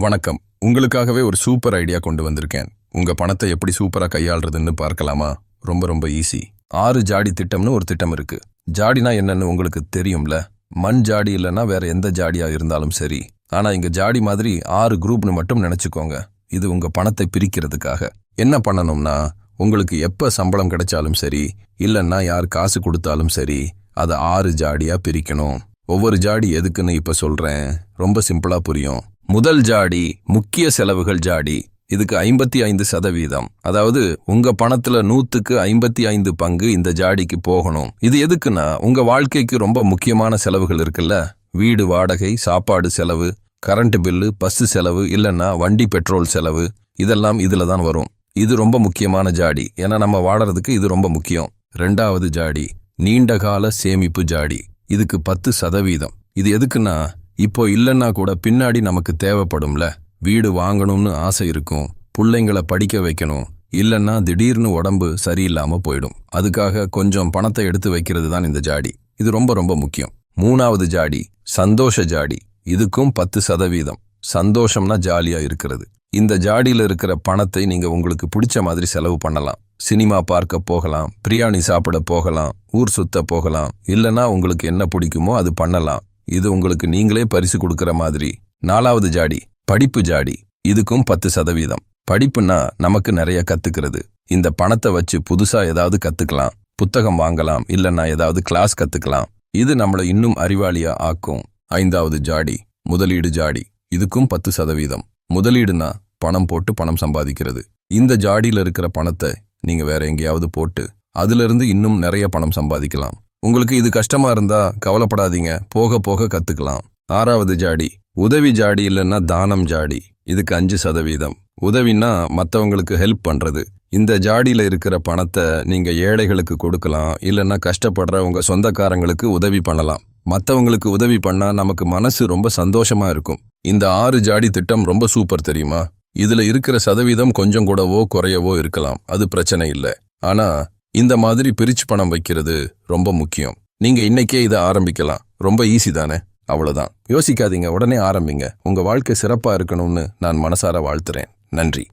வணக்கம். உங்களுக்காகவே ஒரு சூப்பர் ஐடியா கொண்டு வந்திருக்கேன். உங்க பணத்தை எப்படி சூப்பரா கையாள்றதுன்னு பார்க்கலாமா? ரொம்ப ஈஸி. 6 ஜாடி திட்டம்னு ஒரு திட்டம் இருக்கு. ஜாடினா என்னன்னு உங்களுக்கு தெரியும்ல. மண் ஜாடி இல்லைன்னா வேற எந்த ஜாடியா இருந்தாலும் சரி. ஆனா இங்க ஜாடி மாதிரி 6 குரூப்னு மட்டும் நினைச்சுக்கோங்க. இது உங்க பணத்தை பிரிக்கிறதுக்காக. என்ன பண்ணணும்னா, உங்களுக்கு எப்ப சம்பளம் கிடைச்சாலும் சரி, இல்லைன்னா யார் காசு கொடுத்தாலும் சரி, அதை 6 ஜாடியா பிரிக்கணும். ஒவ்வொரு ஜாடி எதுக்குன்னு இப்ப சொல்றேன். ரொம்ப சிம்பிளா புரியும். முதல் ஜாடி முக்கிய செலவுகள் ஜாடி. இதுக்கு 55%, அதாவது உங்க பணத்துல 100க்கு 55 பங்கு இந்த ஜாடிக்கு போகணும். இது எதுக்குன்னா, உங்க வாழ்க்கைக்கு ரொம்ப முக்கியமான செலவுகள் இருக்குல்ல. வீடு வாடகை, சாப்பாடு செலவு, கரண்ட் பில்லு, பஸ் செலவு, இல்லைன்னா வண்டி பெட்ரோல் செலவு, இதெல்லாம் இதுல தான் வரும். இது ரொம்ப முக்கியமான ஜாடி. ஏன்னா நம்ம வாழறதுக்கு இது ரொம்ப முக்கியம். 2வது ஜாடி நீண்டகால சேமிப்பு ஜாடி. இதுக்கு 10%. இது எதுக்குன்னா, இப்போ இல்லைன்னா கூட பின்னாடி நமக்கு தேவைப்படும்ல. வீடு வாங்கணும்னு ஆசை இருக்கும், பிள்ளைங்களை படிக்க வைக்கணும், இல்லைன்னா திடீர்னு உடம்பு சரியில்லாம போயிடும். அதுக்காக கொஞ்சம் பணத்தை எடுத்து வைக்கிறது தான் இந்த ஜாடி. இது ரொம்ப முக்கியம். 3வது ஜாடி சந்தோஷ ஜாடி. இதுக்கும் 10%. சந்தோஷம்னா ஜாலியா இருக்கிறது. இந்த ஜாடியில இருக்கிற பணத்தை நீங்க உங்களுக்கு பிடிச்ச மாதிரி செலவு பண்ணலாம். சினிமா பார்க்க போகலாம், பிரியாணி சாப்பிட போகலாம், ஊர் சுத்த போகலாம், இல்லைன்னா உங்களுக்கு என்ன பிடிக்குமோ அது பண்ணலாம். இது உங்களுக்கு நீங்களே பரிசு கொடுக்கிற மாதிரி. 4வது ஜாடி படிப்பு ஜாடி. இதுக்கும் 10%. படிப்புன்னா நமக்கு நிறைய கத்துக்கிறது. இந்த பணத்தை வச்சு புதுசா ஏதாவது கத்துக்கலாம், புத்தகம் வாங்கலாம், இல்லைன்னா ஏதாவது கிளாஸ் கத்துக்கலாம். இது நம்மளை இன்னும் அறிவாளியா ஆக்கும். 5வது ஜாடி முதலீடு ஜாடி. இதுக்கும் 10%. முதலீடுனா பணம் போட்டு பணம் சம்பாதிக்கிறது. இந்த ஜாடியில இருக்கிற பணத்தை நீங்க வேற எங்கேயாவது போட்டு அதுல இருந்து இன்னும் நிறைய பணம் சம்பாதிக்கலாம். உங்களுக்கு இது கஷ்டமா இருந்தா கவலைப்படாதீங்க, போக போக கத்துக்கலாம். 6வது ஜாடி உதவி ஜாடி, இல்லைன்னா தானம் ஜாடி. இதுக்கு 5%. உதவின்னா மற்றவங்களுக்கு ஹெல்ப் பண்றது. இந்த ஜாடியில இருக்கிற பணத்தை நீங்க ஏழைகளுக்கு கொடுக்கலாம், இல்லைன்னா கஷ்டப்படுற உங்க சொந்தக்காரங்களுக்கு உதவி பண்ணலாம். மற்றவங்களுக்கு உதவி பண்ணா நமக்கு மனசு ரொம்ப சந்தோஷமா இருக்கும். இந்த 6 ஜாடி திட்டம் ரொம்ப சூப்பர் தெரியுமா? இதுல இருக்கிற சதவீதம் கொஞ்சம் கூடவோ குறையவோ இருக்கலாம், அது பிரச்சனை இல்லை. ஆனா இந்த மாதிரி பிரிச்சு பணம் வைக்கிறது ரொம்ப முக்கியம். நீங்க இன்னைக்கே இதை ஆரம்பிக்கலாம். ரொம்ப ஈஸி தானே? அவ்வளவுதான். யோசிக்காதீங்க, உடனே ஆரம்பிங்க. உங்க வாழ்க்கை சிறப்பா இருக்கணும்னு நான் மனசார வாழ்த்துறேன். நன்றி.